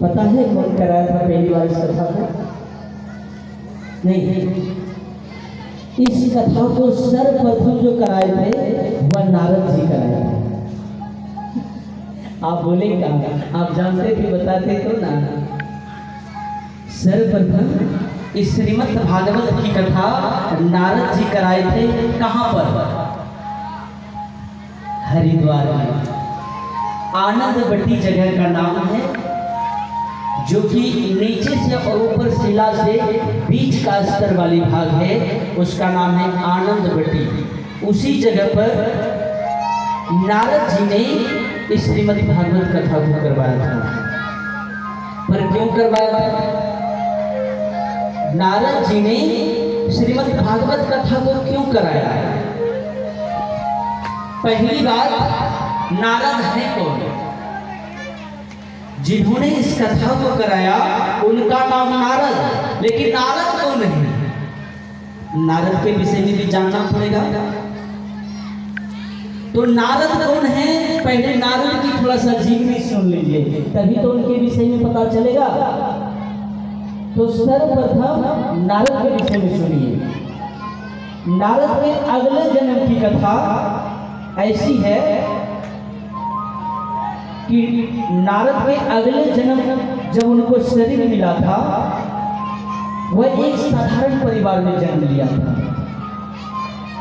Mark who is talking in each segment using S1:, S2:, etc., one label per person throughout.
S1: पता है कौन कराया था पहली बार इस कथा को? नहीं, इस कथा को सर्वप्रथम जो कराए थे वह नारद जी कराए थे। आप बोले क्या? आप जानते थे, बताते तो ना। सर्वप्रथम इस श्रीमद् भागवत की कथा नारद जी कराए थे। कहां पर? हरिद्वार में आनंदवटी जगह का नाम है, जो कि नीचे से और ऊपर शिला से बीच का स्तर वाली भाग है, उसका नाम है आनंदवटी। उसी जगह पर नारद जी ने इस श्रीमद् भागवत कथा को करवाया था। पर क्यों करवाया था? नारद जी ने श्रीमद् भागवत कथा को क्यों कराया? पहली बात, नारद है कौन? जिन्होंने इस कथा को कराया उनका नाम नारद, लेकिन नारद कौन है? नारद के विषय में भी जानना पड़ेगा। तो नारद कौन है? पहले नारद की थोड़ा सा जीवनी सुन लीजिए, तभी तो उनके विषय में पता चलेगा। तो सर्वप्रथम नारद के विषय में सुनिए। नारद के अगले जन्म की कथा ऐसी है कि नारद के अगले जन्म जब उनको शरीर मिला था, वह एक साधारण परिवार में जन्म लिया था।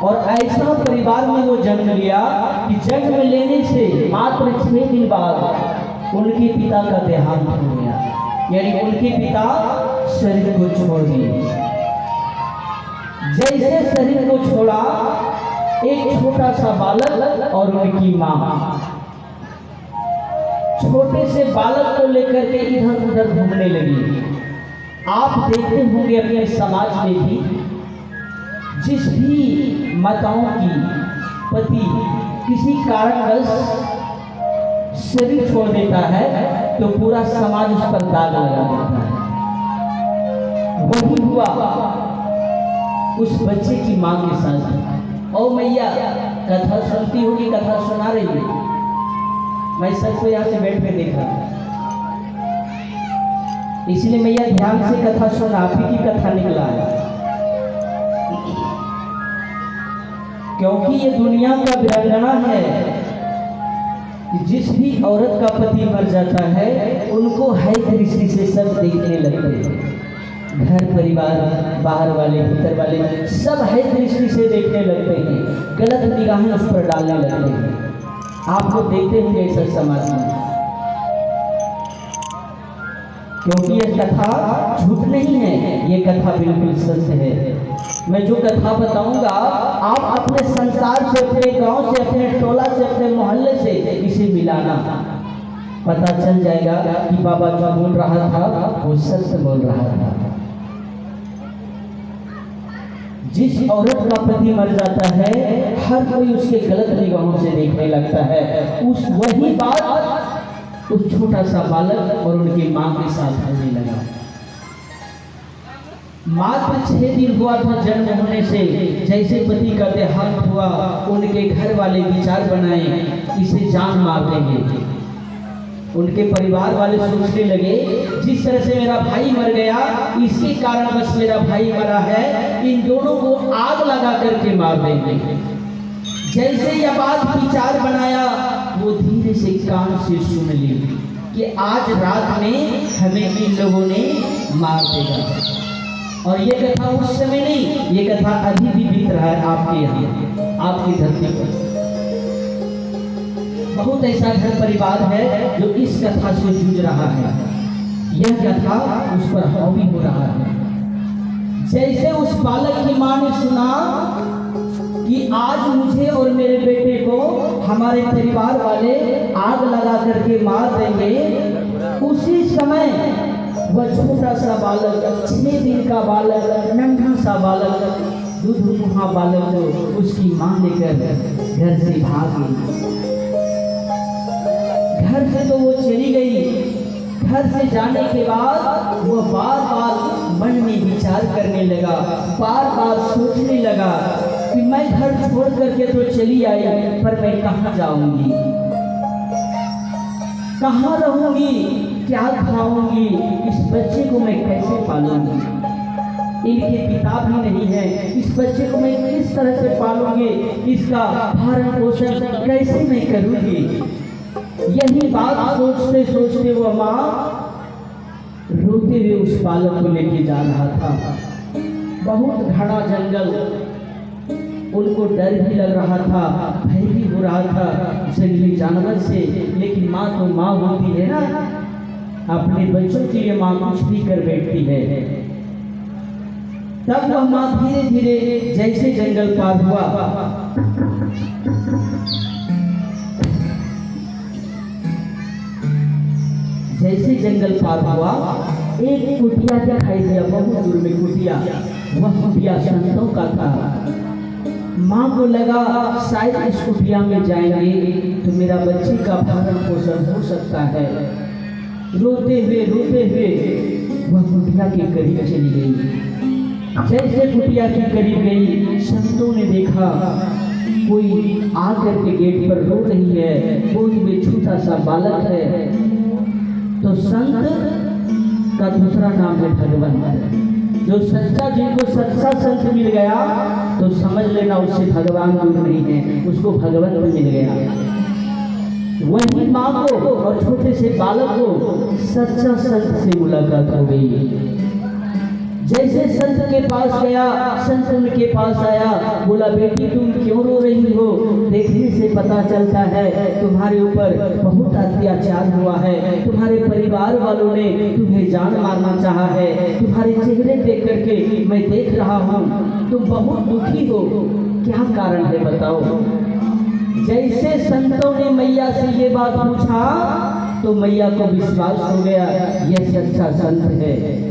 S1: और ऐसा परिवार में वो जन्म लिया कि जन्म लेने से मात्र 6 दिन बाद उनके पिता का देहांत हो गया, यानी उनके पिता शरीर को छोड़ दिए। जैसे शरीर को छोड़ा, एक छोटा सा बालक और उनकी मां छोटे से बालक को लेकर के इधर उधर घूमने लगी। आप देखते होंगे अपने समाज में भी, जिस भी माताओं की पति किसी कारणवश शरीर छोड़ देता है तो पूरा समाज उस पर दाग लगा देता है। वही हुआ उस बच्चे की मां के साथ। ओ मैया, कथा सुनती होगी, कथा सुना रही है। मैं सबको यहाँ से बैठ के देख रहा हूँ, इसलिए मैया ध्यान से कथा सुना। आप ही की कथा निकला है, क्योंकि ये दुनिया का विडंबना है कि जिस भी औरत का पति मर जाता है उनको है दृष्टि से सब देखने लगते हैं। घर परिवार, बाहर वाले, भीतर वाले, सब है दृष्टि से देखने लगते हैं, गलत निगाहें उस पर डालने लगते हैं। आप लोग देखते होंगे ऐसा समाज में, क्योंकि यह कथा झूठ नहीं है, ये कथा बिल्कुल सच है। मैं जो कथा बताऊंगा, आप अपने संसार से, अपने गांव से, अपने टोला से, अपने मोहल्ले से इसे मिलाना, पता चल जाएगा कि बाबा जो बोल रहा था वो सच बोल रहा था। जिस औरत का पति मर जाता है, हर कोई उसके गलत निगाहों से देखने लगता है। उस वही बात उस छोटा सा बालक और उनकी मां के साथ होने लगा। मात्र 6 दिन हुआ था जन्म होने से। जैसे पति का देहांत हुआ, उनके घर वाले विचार बनाए इसे जान मार देंगे। उनके परिवार वाले सोचने लगे, जिस तरह से मेरा भाई मर गया, इसी कारण बस मेरा भाई मरा है, इन दोनों को आग लगा करके मार देंगे। जैसे यह बात विचार बनाया, वो धीरे से कान से सुन ली कि आज रात में हमें इन लोगों ने मार देगा। और ये कथा उस समय नहीं, ये कथा अभी भी बीत रहा है आपके यहाँ, आपकी धरती पर। बहुत ऐसा घर परिवार है जो इस कथा से जूझ रहा है। यह कथा उस पर हावी हो रहा है। जैसे उस बालक की मां ने सुना कि आज मुझे और मेरे बेटे को हमारे परिवार वाले आग लगा करके मार देंगे, उसी समय वह छोटा सा बालक, 6 दिन का बालक, नन्हा सा बालक, दूध मुहा बालक को उसकी मां लेकर घर से भाग गई। घर से तो वो चली गई। घर से जाने के बाद वो बार बार मन में विचार करने लगा, बार बार सोचने लगा कि मैं घर छोड़ करके तो चली आई, पर मैं कहाँ जाऊंगी। कहाँ रहूंगी, क्या खाऊंगी, इस बच्चे को मैं कैसे पालूंगी। इनके पिता भी नहीं है, इस बच्चे को मैं किस तरह से पालूंगी, इसका भरण पोषण कैसे मैं करूंगी। यही बात सोचते सोचते वो माँ रोते हुए उस बालक को लेके जा रहा था। बहुत घना जंगल, उनको डर भी लग रहा था, भय भी हो रहा था जंगली जानवर से। लेकिन माँ तो माँ होती है ना, अपने बच्चों के लिए माँ कुछ भी कर बैठती है। तब वह माँ धीरे धीरे जैसे जंगल पार हुआ, जैसे जंगल पार हुआ एक कुटिया दिखाई दिया, बहुत दूर में कुटिया। वह कुटिया संतों का था। माँ को लगा शायद इस कुटिया में जाएंगे तो मेरा बच्चे का भरण पोषण हो सकता है। रोते हुए वह कुटिया के करीब चली गई। जैसे कुटिया के करीब गई, संतों ने देखा कोई आकर के गेट पर रो रही है, गोद में छोटा सा बालक है। तो संत का दूसरा नाम है भगवान। जो सच्चा, जिनको सच्चा संत मिल गया तो समझ लेना उससे भगवान दूर नहीं है, उसको भगवान मिल गया। वही माँ को और छोटे से बालक को सच्चा संत से मुलाकात हो गई। जैसे संत के पास गया, संत उनके पास आया, बोला बेटी तुम क्यों रो रही हो, देखने से पता चलता है तुम्हारे ऊपर बहुत अत्याचार हुआ है, तुम्हारे परिवार वालों ने तुम्हें जान मारना चाहा है, तुम्हारे चेहरे देख करके मैं देख रहा हूँ तुम बहुत दुखी हो, क्या कारण है बताओ। जैसे संतों ने मैया से ये बात पूछा तो मैया को विश्वास हो गया यह सच्चा संत है।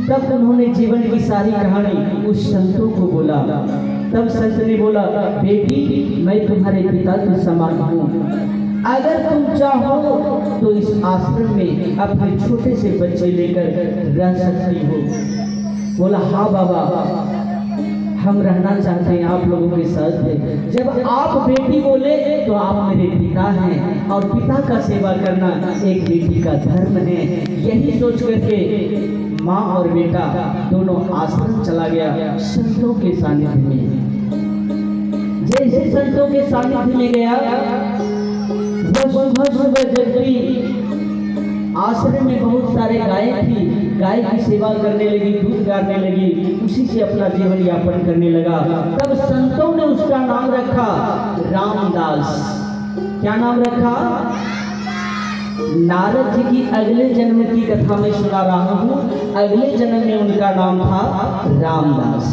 S1: तब उन्होंने जीवन की सारी कहानी उस संतों को बोला। तब संत ने बोला बेटी मैं तुम्हारे पिता के समान हूँ, अगर तुम चाहो तो इस आश्रम में अपने छोटे से बच्चे लेकर रह सकती हो। बोला हाँ बाबा हम रहना चाहते हैं आप लोगों के साथ। जब आप बेटी बोले तो आप मेरे पिता हैं और पिता का सेवा करना एक बेटी का धर्म है। यही सोच करके माँ और बेटा दोनों आश्रम चला गया संतों के सानिध्य में। जैसे संतों के सानिध्य में गया, वह सुबह जगती आश्रम में बहुत सारे गाय थी, गाय की सेवा करने लगी, दूध गारने लगी, उसी से अपना जीवन यापन करने लगा। तब संतों ने उसका नाम रखा रामदास। क्या नाम रखा? नारद जी की अगले जन्म की कथा में सुना रहा हूँ। अगले जन्म में उनका नाम था रामदास।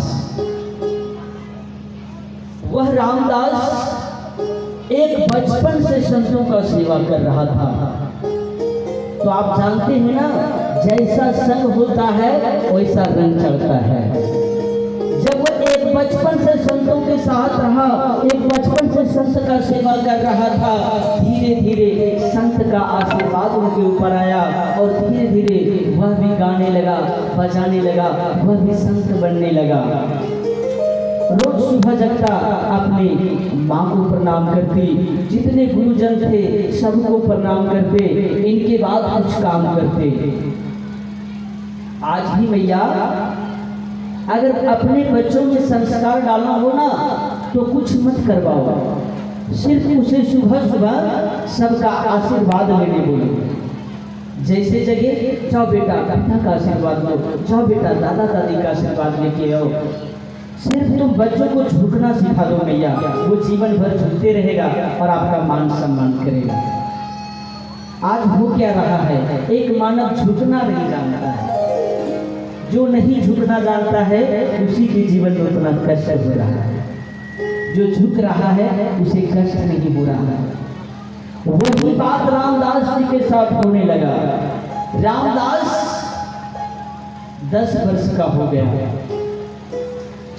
S1: वह रामदास एक बचपन से संतों का सेवा कर रहा था। तो आप जानते हैं ना, जैसा संग होता है वैसा रंग चढ़ता है। जब वो एक बचपन से संतों के साथ रहा, एक बचपन से संत का सेवा कर रहा था, धीरे धीरे संत का आशीर्वाद उनके ऊपर आया और धीरे धीरे वह भी गाने लगा, बजाने लगा, वह भी संत बनने लगा। रोज सुबह जगता अपने माँ को प्रणाम करती, जितने गुरुजन थे सबको प्रणाम करते, इनके बाद कुछ काम करते। आज भी मैया अगर अपने बच्चों में संस्कार डालना हो ना तो कुछ मत करवाओ, सिर्फ उसे सुबह सुबह सबका आशीर्वाद लेने बोलो। जैसे जगह जाओ बेटा पिता का आशीर्वाद लो, जाओ बेटा दादा दादी का आशीर्वाद लेके आओ। सिर्फ तुम बच्चों को झुकना सिखा दो मैया, वो जीवन भर झुकते रहेगा और आपका मान सम्मान करेगा। आज हो क्या रहा है, एक मानव झुकना नहीं जानता है। जो नहीं झुकना जानता है उसी के जीवन में उतना कष्ट हो रहा है, जो झुक रहा है उसे कष्ट नहीं हो रहा है। वही बात रामदास जी के साथ होने लगा। रामदास 10 वर्ष का हो गया,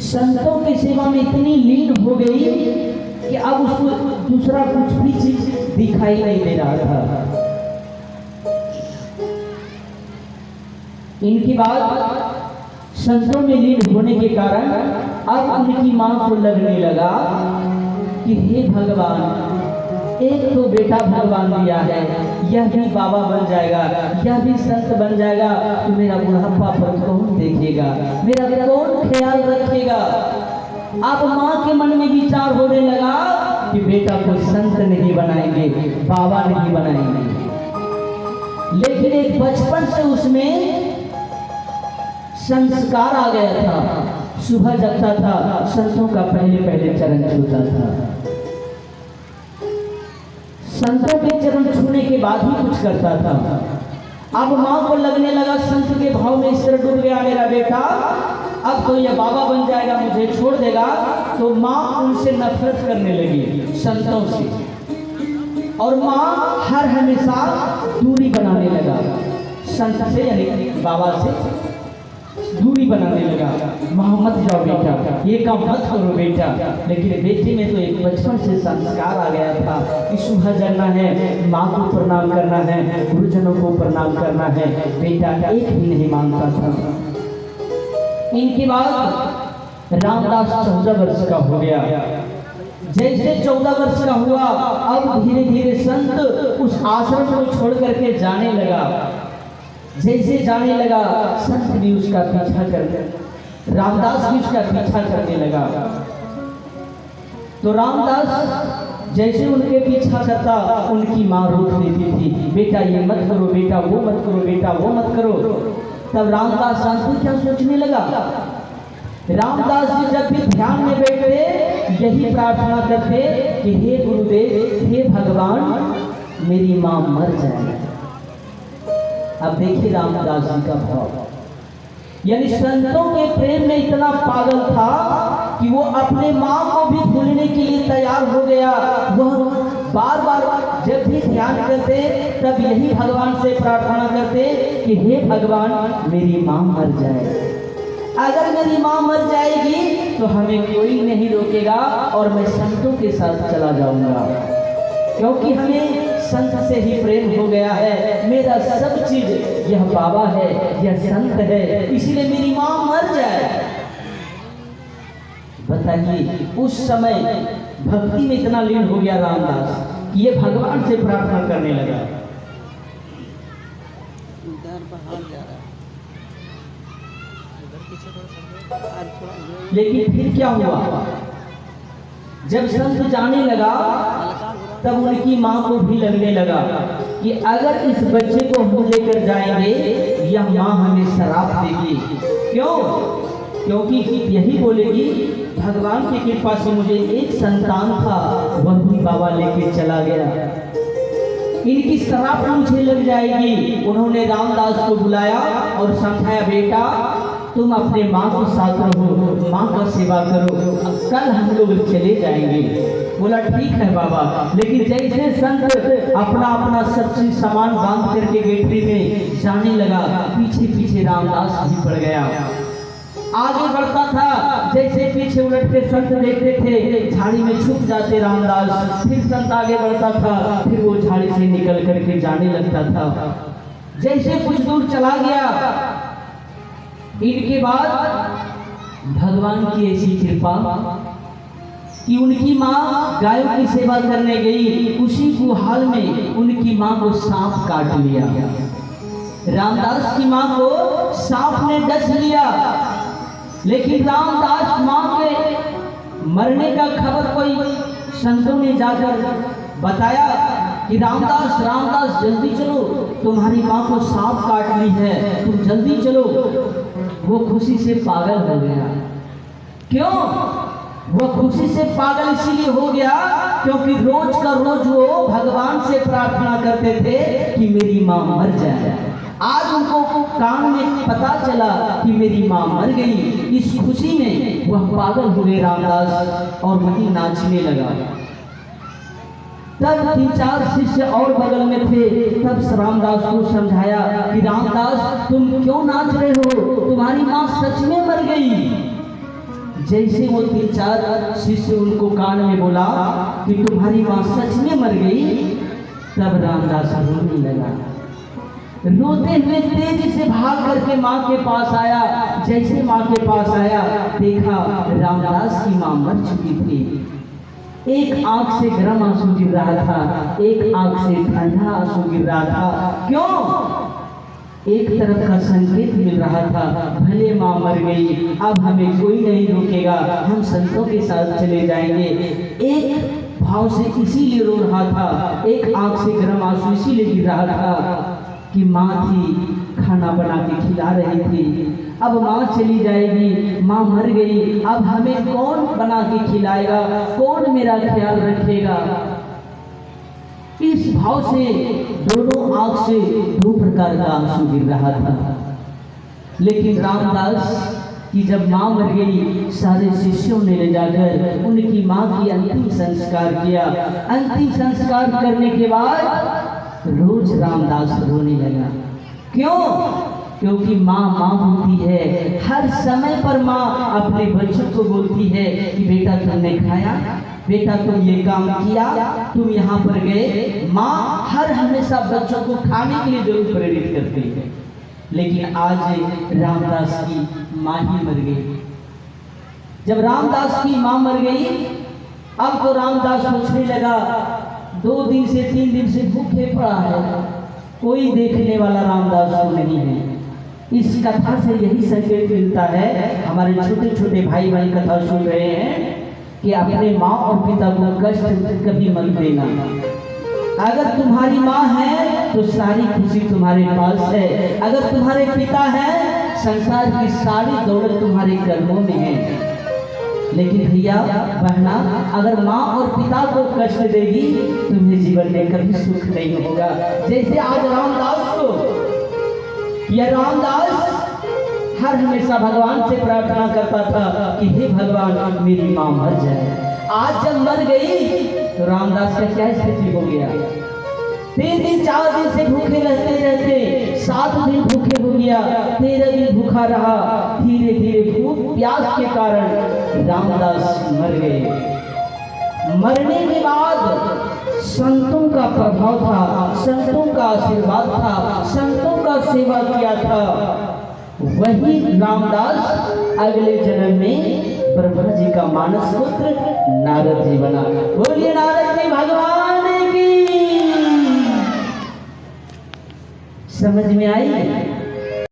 S1: संतों की सेवा में इतनी लीन हो गई कि अब उसको दूसरा कुछ भी चीज दिखाई नहीं दे रहा था। इनकी बात संतों में लीन होने के कारण अब उनकी मां को लगने लगा कि हे भगवान, एक तो बेटा भगवान दिया है, यह भी बाबा बन जाएगा, यह भी संत बन जाएगा, तो मेरा बुढ़ापा पर कौन देखेगा, मेरा कौन ख्याल रखेगा। अब माँ के मन में विचार होने लगा कि बेटा को संत नहीं बनाएंगे, बाबा नहीं बनाएंगे। लेकिन एक बचपन से उसमें संस्कार आ गया था। सुबह जगता था, संतों का पहले पहले चरण छूता था। संतों के चरण छूने के बाद ही कुछ करता था। अब माँ को लगने लगा संत के भाव में इस तरह डूब गया मेरा बेटा, अब तो यह बाबा बन जाएगा, मुझे छोड़ देगा। तो माँ उनसे नफरत करने लगी, संतों से, और माँ हर हमेशा दूरी बनाने लगा संत से, यानी बाबा से दूरी बनाने लगा। वहाँ मत जाओ बेटा, ये काम मत करो बेटा। लेकिन बेटे में तो एक बचपन से संस्कार आ गया था कि सुबह जगना है, माँ को प्रणाम करना है, गुरुजनों को प्रणाम करना है। बेटा एक भी नहीं मानता था। इनके बाद रामदास 14 वर्ष का हो गया। जैसे 14 वर्ष का हुआ, अब धीरे धीरे संत उस आश्रम को छोड़ करके जाने लगा। जैसे जाने लगा, संत भी उसका पीछा करने, रामदास भी उसका पीछा करने लगा। तो रामदास जैसे उनके पीछा करता, उनकी माँ रोक देती थी, बेटा ये मत करो, बेटा वो मत करो, बेटा वो मत करो। तब रामदास शांति क्या सोचने लगा। रामदास जी जब भी ध्यान में बैठे यही प्रार्थना करते कि हे गुरुदेव, हे भगवान, मेरी माँ मर जाए। अब देखिए रामदास जी का भाव, यानी संतों के प्रेम में इतना पागल था कि वो अपने माँ को भी भूलने के लिए तैयार हो गया। वह बार बार जब भी ध्यान करते तब यही भगवान से प्रार्थना करते कि हे भगवान, मेरी माँ मर जाए। अगर मेरी माँ मर जाएगी तो हमें कोई नहीं रोकेगा और मैं संतों के साथ चला जाऊंगा, क्योंकि हमें संत से ही प्रेम हो गया है। मेरा सब चीज यह बाबा है, यह संत है, इसलिए मेरी माँ मर जाए। बताइए, उस समय भक्ति में इतना लीन हो गया रामदास कि ये भगवान से प्रार्थना करने लगा। लेकिन फिर क्या हुआ, जब संत जाने लगा तब उनकी माँ को भी लगने लगा कि अगर इस बच्चे को हम लेकर जाएंगे, यह माँ हमें श्राप देगी। क्यों? क्योंकि यही बोलेगी भगवान की कृपा से मुझे एक संतान था, वह भी बाबा लेके चला गया, इनकी श्राप मुझे लग जाएगी। उन्होंने रामदास को बुलाया और समझाया, बेटा तुम अपने माँ के साथ रहो, माँ का सेवा करो, कल हम लोग चले जाएंगे। बोला ठीक है बाबा। लेकिन जैसे संत अपना अपना सब चीज सामान बांध करके गेटरी में जाने लगा, पीछे पीछे रामदास भी पड़ गया। आगे बढ़ता था, जैसे पीछे उलट के संत देखते थे, झाड़ी में छुप जाते रामदास। फिर संत आगे बढ़ता था, फिर वो झाड़ी से निकल करके जाने लगता था। जैसे कुछ दूर चला गया, इनके बाद भगवान की ऐसी कृपा कि उनकी माँ गायों की सेवा करने गई, उसी गुहाल में उनकी माँ को सांप काट लिया। रामदास की माँ को सांप ने डस लिया। लेकिन रामदास माँ के मरने का खबर कोई संतों ने जाकर बताया कि रामदास जल्दी चलो, तुम्हारी माँ को सांप काट ली है, तुम जल्दी चलो। वो खुशी से पागल हो गया। क्यों? वो खुशी से पागल इसीलिए हो गया क्योंकि रोज का रोज वो भगवान से प्रार्थना करते थे कि मेरी माँ मर जाए। आज उनको कान में पता चला कि मेरी माँ मर गई। इस खुशी में वह पागल हुए रामदास और वहीं नाचने लगा। तब 3-4 शिष्य और बगल में थे। तब रामदास को समझाया कि रामदास तुम क्यों नाच रहे हो, तुम्हारी माँ सच में मर गई। जैसे वो 3-4 शिष्य उनको कान में बोला कि तुम्हारी माँ सच में मर गई, तब रामदास रोने लगा। रोते हुए तेजी से भाग करके माँ के पास आया। जैसे माँ के पास आया, देखा रामदास की माँ मर चुकी थी। एक आंख से गर्म आंसू गिर रहा था, एक आंख से ठंडा आंसू गिर रहा था। क्यों? एक तरफ का संकेत मिल रहा था, भले माँ मर गई, अब हमें कोई नहीं रोकेगा, हम संतों के साथ चले जाएंगे। एक भाव से इसीलिए रो रहा था, एक आंख से गर्म आंसू इसीलिए गिर रहा था कि माँ थी, खाना बना के खिला रही थी, अब माँ चली जाएगी, माँ मर गई, अब हमें कौन बना के खिलाएगा, कौन मेरा ख्याल रखेगा। इस भाव से दोनों आंख से दो प्रकार का आंसू गिर रहा था। लेकिन रामदास की जब माँ मर गई, सारे शिष्यों ने ले जाकर उनकी माँ की अंतिम संस्कार किया। अंतिम संस्कार करने के बाद रोज रामदास रोने लगा। क्यों? क्योंकि माँ माँ होती है, हर समय पर माँ अपने बच्चों को बोलती है कि बेटा तुमने खाया, बेटा तुम ये काम किया, तुम यहाँ पर गए। माँ हर हमेशा बच्चों को खाने के लिए जरूर प्रेरित करती है। लेकिन आज रामदास की माँ ही मर गई। जब रामदास की माँ मर गई, अब तो रामदास सोचने लगा, 2 दिन से 3 दिन से भूखे पड़ा है, कोई देखने वाला रामदास को नहीं है। इस कथा से यही संकेत मिलता है, हमारे छोटे छोटे भाई बहन कथा सुन रहे हैं, कि अपने माँ और पिता को कष्ट कभी मत देना। अगर तुम्हारी माँ है तो सारी खुशी तुम्हारे पास है, अगर तुम्हारे पिता है संसार की सारी दौलत तुम्हारे कर्मों में है। लेकिन भैया बहना, अगर माँ और पिता को कष्ट देगी, तुम्हें जीवन में कभी सुख नहीं होगा। जैसे आज रामदास को, यह रामदास हर हमेशा भगवान से प्रार्थना करता था कि हे भगवान मेरी माँ मर जाए। आज जब मर गई तो रामदास का क्या स्थिति हो गया? 3 दिन 4 दिन से भूखे रहते रहते 7 दिन भूखे हो गया, 13 दिन भूखा रहा। धीरे धीरे भूख प्यास के कारण रामदास मर गए। मरने के बाद संतों का प्रभाव था, संतों का आशीर्वाद था, संतों का सेवा किया था। वही रामदास अगले जन्म में ब्रह्मा जी का मानस पुत्र नारद जी बना। बोलिए नारद जी भगवान की। समझ में आई?